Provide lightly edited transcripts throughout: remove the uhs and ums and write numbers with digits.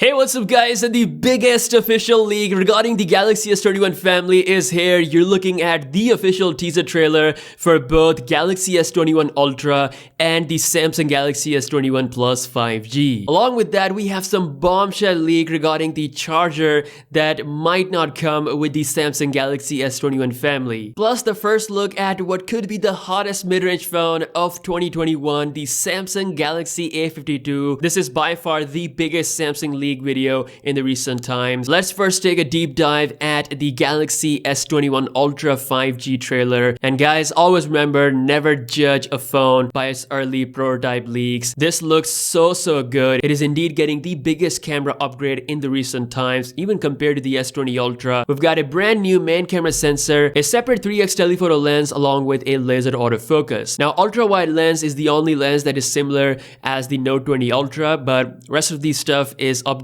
Hey, what's up guys, and the biggest official leak regarding the Galaxy S21 family is here. You're looking at the official teaser trailer for both Galaxy S21 Ultra and the Samsung Galaxy S21 Plus 5G. Along with that, we have some bombshell leak regarding the charger that might not come with the Samsung Galaxy S21 family. Plus the first look at what could be the hottest mid-range phone of 2021, the Samsung Galaxy A52. This is by far the biggest Samsung leak video in the recent times. Let's first take a deep dive at the Galaxy S21 Ultra 5G trailer. And guys, always remember, never judge a phone by its early prototype leaks. This looks so good. It is indeed getting the biggest camera upgrade in the recent times, even compared to the S20 Ultra. We've got a brand new main camera sensor, a separate 3x telephoto lens along with a laser autofocus. Now, ultra wide lens is the only lens that is similar as the Note 20 Ultra, but rest of the stuff is upgraded.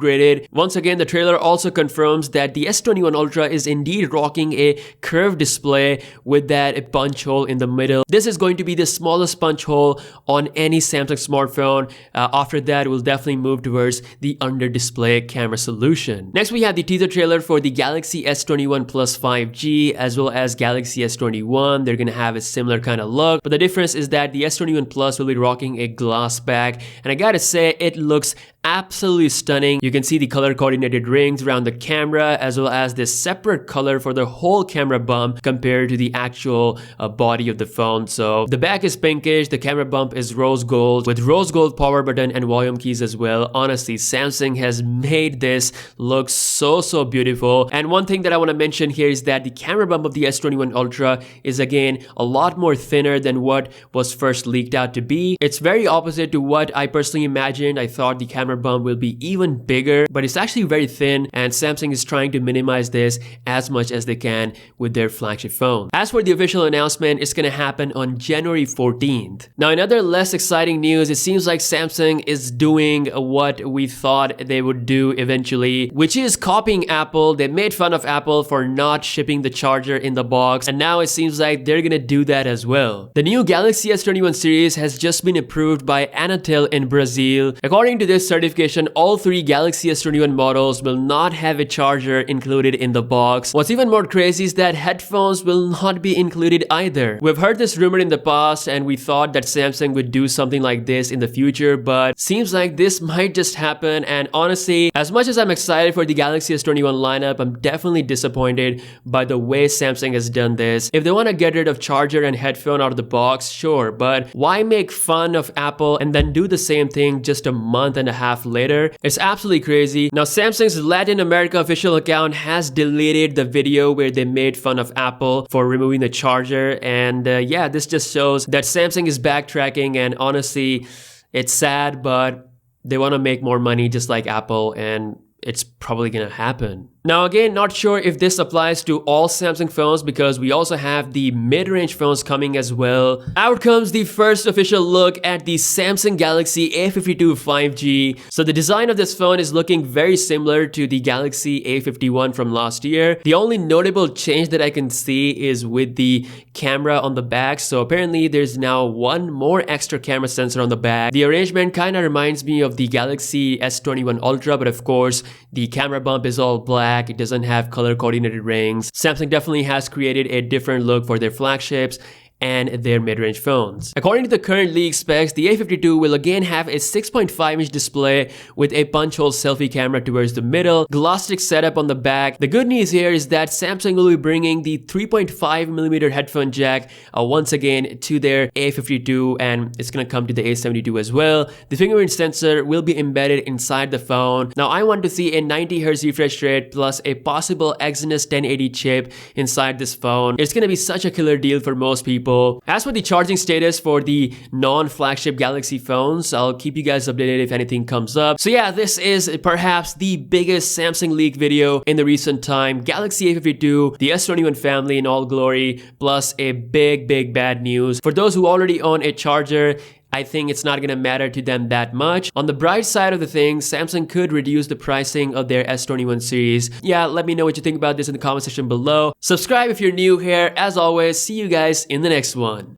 Once again, the trailer also confirms that the S21 Ultra is indeed rocking a curved display with that punch hole in the middle. This is going to be the smallest punch hole on any Samsung smartphone. After that, we'll definitely move towards the under display camera solution. Next, we have the teaser trailer for the Galaxy S21 Plus 5G as well as Galaxy S21. They're gonna have a similar kind of look, but the difference is that the S21 Plus will be rocking a glass back, and I gotta say, it looks absolutely stunning. You can see the color coordinated rings around the camera as well as this separate color for the whole camera bump compared to the actual body of the phone. So the back is pinkish, the camera bump is rose gold with rose gold power button and volume keys as well. Honestly, Samsung has made this look so beautiful. And one thing that I want to mention here is that the camera bump of the S21 Ultra is again a lot more thinner than what was first leaked out to be. It's very opposite to what I personally imagined. I thought the camera bump will be even bigger, but it's actually very thin, and Samsung is trying to minimize this as much as they can with their flagship phone. As for the official announcement, it's gonna happen on January 14th. Now, in other less exciting news, it seems like Samsung is doing what we thought they would do eventually, which is copying Apple. They made fun of Apple for not shipping the charger in the box, and now it seems like they're gonna do that as well. The new Galaxy S21 series has just been approved by Anatel in Brazil. According to this certification, all three Galaxy S21 models will not have a charger included in the box. What's even more crazy is that headphones will not be included either. We've heard this rumor in the past, and we thought that Samsung would do something like this in the future, but seems like this might just happen. And honestly, as much as I'm excited for the Galaxy S21 lineup, I'm definitely disappointed by the way Samsung has done this. If they want to get rid of charger and headphone out of the box, sure, but why make fun of Apple and then do the same thing just a month and a half later? It's absolutely crazy. Now, Samsung's Latin America official account has deleted the video where they made fun of Apple for removing the charger, and yeah, this just shows that Samsung is backtracking, and honestly, it's sad, but they want to make more money just like Apple, and it's probably gonna happen. Now again, not sure if this applies to all Samsung phones because we also have the mid-range phones coming as well. Out comes the first official look at the Samsung Galaxy A52 5G. So the design of this phone is looking very similar to the Galaxy A51 from last year. The only notable change that I can see is with the camera on the back. So apparently there's now one more extra camera sensor on the back. The arrangement kind of reminds me of the Galaxy S21 Ultra, but of course the camera bump is all black. It doesn't have color coordinated rings. Samsung definitely has created a different look for their flagships and their mid-range phones. According to the current leak specs, the A52 will again have a 6.5-inch display with a punch hole selfie camera towards the middle, glass stick setup on the back. The good news here is that Samsung will be bringing the 3.5mm headphone jack once again to their A52, and it's gonna come to the A72 as well. The fingerprint sensor will be embedded inside the phone. Now, I want to see a 90Hz refresh rate plus a possible Exynos 1080 chip inside this phone. It's gonna be such a killer deal for most people. As for the charging status for the non-flagship Galaxy phones, I'll keep you guys updated if anything comes up. So yeah, this is perhaps the biggest Samsung leak video in the recent time. Galaxy A52, the S21 family in all glory, plus a big bad news. For those who already own a charger, I think it's not gonna matter to them that much. On the bright side of the thing, Samsung could reduce the pricing of their S21 series. Yeah, let me know what you think about this in the comment section below. Subscribe if you're new here. As always, see you guys in the next one.